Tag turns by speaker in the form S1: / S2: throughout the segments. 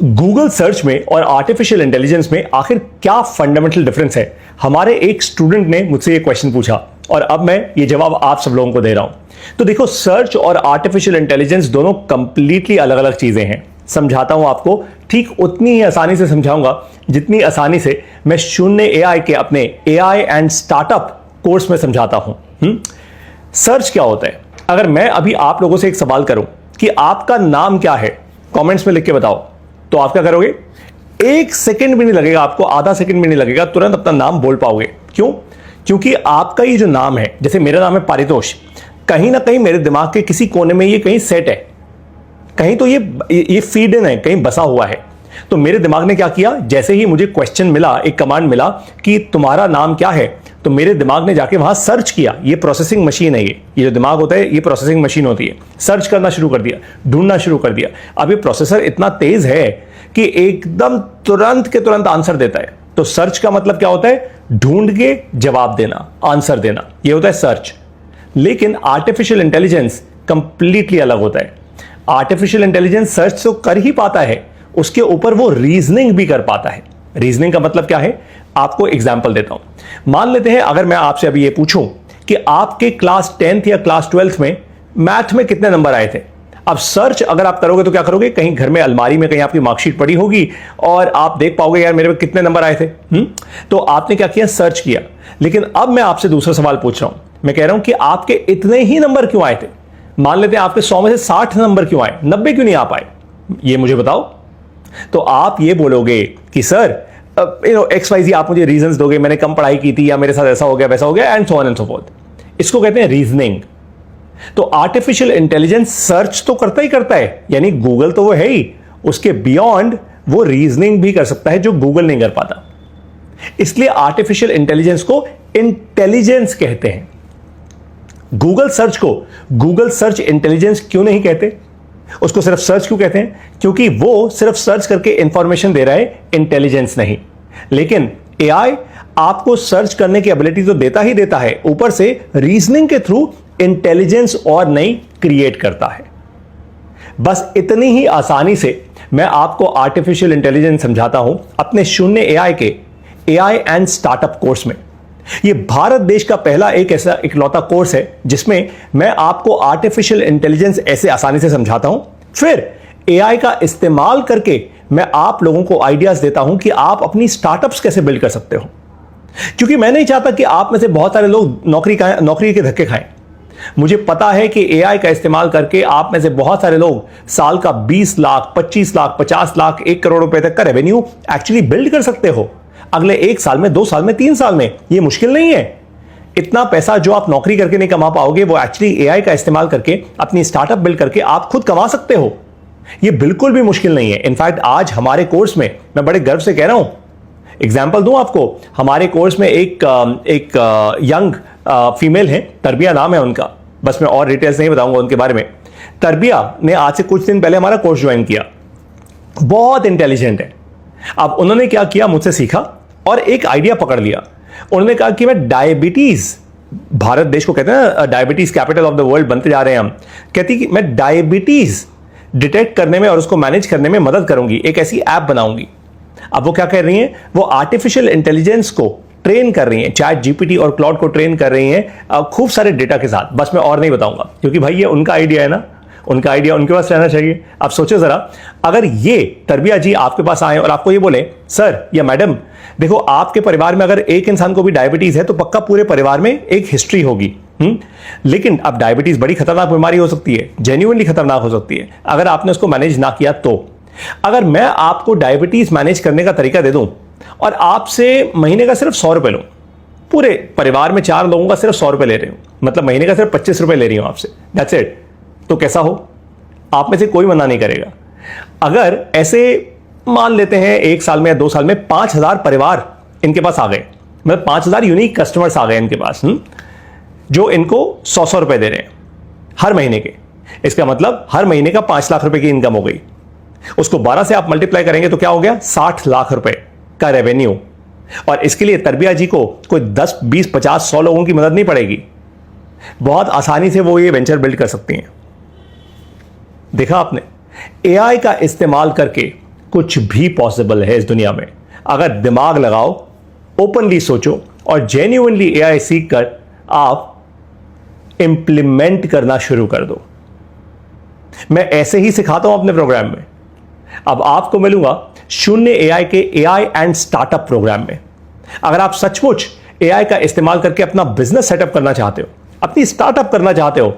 S1: Google search में और artificial intelligence में आखिर क्या फंडामेंटल डिफरेंस है? हमारे एक स्टूडेंट ने मुझसे ये क्वेश्चन पूछा और अब मैं ये जवाब आप सब लोगों को दे रहा हूं। तो देखो, सर्च और आर्टिफिशियल इंटेलिजेंस दोनों कंप्लीटली अलग अलग चीजें हैं। समझाता हूं आपको, ठीक उतनी ही आसानी से समझाऊंगा जितनी आसानी से मैं शून्य एआई के अपने एआई एंड स्टार्टअप कोर्स में समझाता हूं। सर्च क्या होता है? अगर मैं अभी आप लोगों से एक सवाल करूं कि आपका नाम क्या है, कमेंट्स में लिख के बताओ, तो आप क्या करोगे? 1 सेकंड भी नहीं लगेगा आपको, आधा सेकंड भी नहीं लगेगा, तुरंत अपना नाम बोल पाओगे। क्यों? क्योंकि आपका ये जो नाम है, जैसे मेरा नाम है पारितोष, कहीं ना कहीं मेरे दिमाग के किसी कोने में ये कहीं सेट है, कहीं तो ये फीड इन है, कहीं बसा हुआ है। तो मेरे दिमाग ने क्या किया, जैसे ही मुझे क्वेश्चन मिला, एक कमांड मिला कि तुम्हारा नाम क्या है, तो मेरे दिमाग ने जाके वहां सर्च किया। ये प्रोसेसिंग मशीन है, ये जो दिमाग होता है, ये प्रोसेसिंग मशीन होती है। सर्च करना शुरू कर दिया, ढूंढना शुरू कर दिया। अब ये प्रोसेसर इतना तेज है कि एकदम तुरंत के तुरंत आंसर देता है। तो सर्च का मतलब क्या होता है? ढूंढ के जवाब देना, आंसर देना, ये होता है सर्च। लेकिन आर्टिफिशियल इंटेलिजेंस कंप्लीटली अलग होता है। आर्टिफिशियल इंटेलिजेंस सर्च तो कर ही पाता है, उसके ऊपर वो रीजनिंग भी कर पाता है। रीजनिंग का मतलब क्या है? आपको एग्जांपल देता हूं। मान लेते हैं अगर मैं आपसे अभी ये पूछूं कि आपके क्लास 10th या क्लास 12th में मैथ में कितने नंबर आए थे। अब सर्च अगर आप करोगे तो क्या करोगे? कहीं घर में अलमारी में कहीं आपकी मार्कशीट पड़ी होगी और आप देख पाओगे यार मेरे में कितने नंबर आए थे। तो आपने क्या किया? सर्च किया। लेकिन अब मैं आपसे दूसरा सवाल पूछ रहा हूं। मैं कह रहा हूं कि आपके इतने ही नंबर क्यों आए थे? मान लेते हैं आपके 100 में से 60 नंबर क्यों आए, 90 क्यों नहीं आ पाए? ये मुझे बताओ। तो आप ये बोलोगे कि सर XYZ, आप मुझे रीजंस दोगे, मैंने कम पढ़ाई की थी या मेरे साथ ऐसा हो गया वैसा हो गया, and so on and so fourth. इसको कहते हैं रीजनिंग। तो आर्टिफिशियल इंटेलिजेंस सर्च तो करता ही करता है, यानी गूगल तो वो है ही, उसके बियॉन्ड वो रीजनिंग भी कर सकता है जो गूगल नहीं कर पाता। इसलिए आर्टिफिशियल इंटेलिजेंस को इंटेलिजेंस कहते हैं। गूगल सर्च को गूगल सर्च इंटेलिजेंस क्यों नहीं कहते? उसको सिर्फ सर्च क्यों कहते हैं? क्योंकि वो सिर्फ सर्च करके इंफॉर्मेशन दे रहा है, इंटेलिजेंस नहीं। लेकिन एआई आपको सर्च करने की एबिलिटी तो देता ही देता है, ऊपर से रीजनिंग के थ्रू इंटेलिजेंस और नई क्रिएट करता है। बस इतनी ही आसानी से मैं आपको आर्टिफिशियल इंटेलिजेंस समझाता हूं अपने शून्य एआई के एआई एंड स्टार्टअप कोर्स में। यह भारत देश का पहला एक ऐसा इकलौता कोर्स है जिसमें मैं आपको आर्टिफिशियल इंटेलिजेंस ऐसे आसानी से समझाता हूं, फिर एआई का इस्तेमाल करके मैं आप लोगों को आइडियाज देता हूं कि आप अपनी स्टार्टअप्स कैसे बिल्ड कर सकते हो। क्योंकि मैं नहीं चाहता कि आप में से बहुत सारे लोग नौकरी के धक्के खाएं। मुझे पता है कि एआई का इस्तेमाल करके आप में से बहुत सारे लोग साल का 20 लाख, 25 लाख, 50 लाख, 1 करोड़ रुपए तक का रेवेन्यू एक्चुअली बिल्ड कर सकते हो अगले 1 साल में, 2 साल में, 3 साल में। यह मुश्किल नहीं है। इतना पैसा जो आप नौकरी करके नहीं कमा पाओगे, वो एक्चुअली एआई का इस्तेमाल करके अपनी स्टार्टअप बिल्ड करके आप खुद कमा सकते हो। यह बिल्कुल भी मुश्किल नहीं है। इनफैक्ट आज हमारे कोर्स में, मैं बड़े गर्व से कह रहा हूं, एग्जाम्पल दूं आपको, हमारे कोर्स में एक यंग फीमेल है, तरबिया नाम है उनका, बस मैं और डिटेल्स नहीं बताऊंगा उनके बारे में। तरबिया ने आज से कुछ दिन पहले हमारा कोर्स ज्वाइन किया। बहुत इंटेलिजेंट है। अब उन्होंने क्या किया, मुझसे सीखा और एक आइडिया पकड़ लिया। उन्होंने कहा कि मैं डायबिटीज, भारत देश को कहते हैं ना diabetes capital of the world बनते जा रहे हैं हम, कहती कि मैं डायबिटीज डिटेक्ट करने में और उसको मैनेज करने में मदद करूंगी, एक ऐसी ऐप बनाऊंगी। अब वो क्या कर रही हैं? वो आर्टिफिशियल इंटेलिजेंस को ट्रेन कर रही हैं, चैट जीपीटी और क्लाउड को ट्रेन कर रही हैं खूब सारे डेटा के साथ। बस मैं और नहीं बताऊंगा क्योंकि भाई ये उनका आइडिया है ना, उनका आइडिया उनके पास रहना चाहिए। अब सोचो जरा, अगर ये तरबिया जी आपके पास आए और आपको ये बोले, सर या मैडम देखो, आपके परिवार में अगर एक इंसान को भी डायबिटीज है तो पक्का पूरे परिवार में एक हिस्ट्री होगी। लेकिन अब डायबिटीज बड़ी खतरनाक बीमारी हो सकती है, जेन्युइनली खतरनाक हो सकती है अगर आपने उसको मैनेज ना किया तो। अगर मैं आपको डायबिटीज मैनेज करने का तरीका दे दूं और आपसे महीने का सिर्फ 100 रुपए लूं, पूरे परिवार में 4 लोगों का सिर्फ 100 रुपए ले रहे हो, मतलब महीने का सिर्फ 25 रुपए ले रही हूं आपसे, दैट्स इट, तो कैसा हो? आप में से कोई मना नहीं करेगा। अगर ऐसे मान लेते हैं 1 साल में या 2 साल में 5000 परिवार इनके पास आ गए, मतलब 5000 यूनिक कस्टमर्स आ गए इनके पास, जो इनको 100 रुपए दे रहे हैं हर महीने के, इसका मतलब हर महीने का 5 लाख रुपए की इनकम हो गई। उसको 12 से आप मल्टीप्लाई करेंगे तो क्या हो गया? 60 लाख रुपए का रेवेन्यू। और इसके लिए तरबिया जी को कोई 10, 20, 50, 100 लोगों की मदद नहीं पड़ेगी। बहुत आसानी से वो ये वेंचर बिल्ड कर सकती हैं। देखा आपने, एआई का इस्तेमाल करके कुछ भी पॉसिबल है इस दुनिया में, अगर दिमाग लगाओ, ओपनली सोचो और जेन्युइनली एआई सीख कर आप इंप्लीमेंट करना शुरू कर दो। मैं ऐसे ही सिखाता हूं अपने प्रोग्राम में। अब आपको मिलूंगा शून्य एआई के एआई एंड स्टार्टअप प्रोग्राम में। अगर आप सचमुच एआई का इस्तेमाल करके अपना बिजनेस सेटअप करना चाहते हो, अपनी स्टार्टअप करना चाहते हो,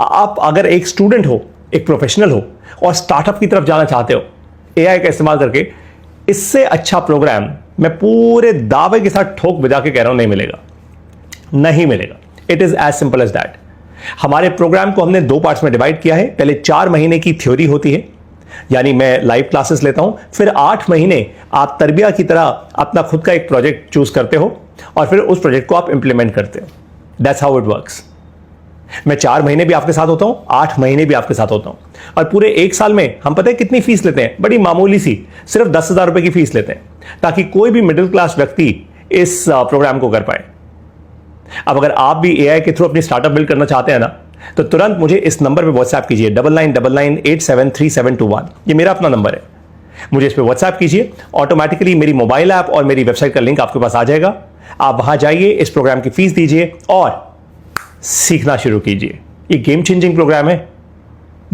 S1: आप अगर एक स्टूडेंट हो, एक प्रोफेशनल हो और स्टार्टअप की तरफ जाना चाहते हो एआई का इस्तेमाल करके, इससे अच्छा प्रोग्राम मैं पूरे दावे के साथ ठोक बजा के कह रहा हूं नहीं मिलेगा, नहीं मिलेगा। It is as simple as that. हमारे प्रोग्राम को हमने 2 पार्ट्स में डिवाइड किया है। पहले 4 महीने की थ्योरी होती है, यानी मैं लाइव क्लासेस लेता हूं, फिर 8 महीने आप तरबिया की तरह अपना खुद का एक प्रोजेक्ट चूज करते हो और फिर उस प्रोजेक्ट को आप इंप्लीमेंट करते हो। That's how it works. मैं 4 महीने भी आपके साथ होता हूं, 8 महीने भी आपके साथ होता हूं, और पूरे 1 साल में हम पता है कितनी फीस लेते हैं? बड़ी मामूली सी, सिर्फ 10,000 रुपए की फीस लेते हैं, ताकि कोई भी मिडिल क्लास व्यक्ति इस प्रोग्राम को कर पाए। अब अगर आप भी एआई के थ्रू अपनी स्टार्टअप बिल्ड करना चाहते हैं ना, तो तुरंत मुझे इस नंबर पे व्हाट्सएप कीजिए 9999873721। ये मेरा अपना नंबर है, मुझे इस पे व्हाट्सएप कीजिए। ऑटोमेटिकली मेरी मोबाइल ऐप और मेरी वेबसाइट का लिंक आपके पास आ जाएगा। आप वहां जाइए, इस प्रोग्राम की फीस दीजिए और सीखना शुरू कीजिए। ये गेम चेंजिंग प्रोग्राम है,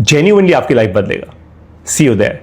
S1: जेन्युइनली आपकी लाइफ बदलेगा। सी यू देयर।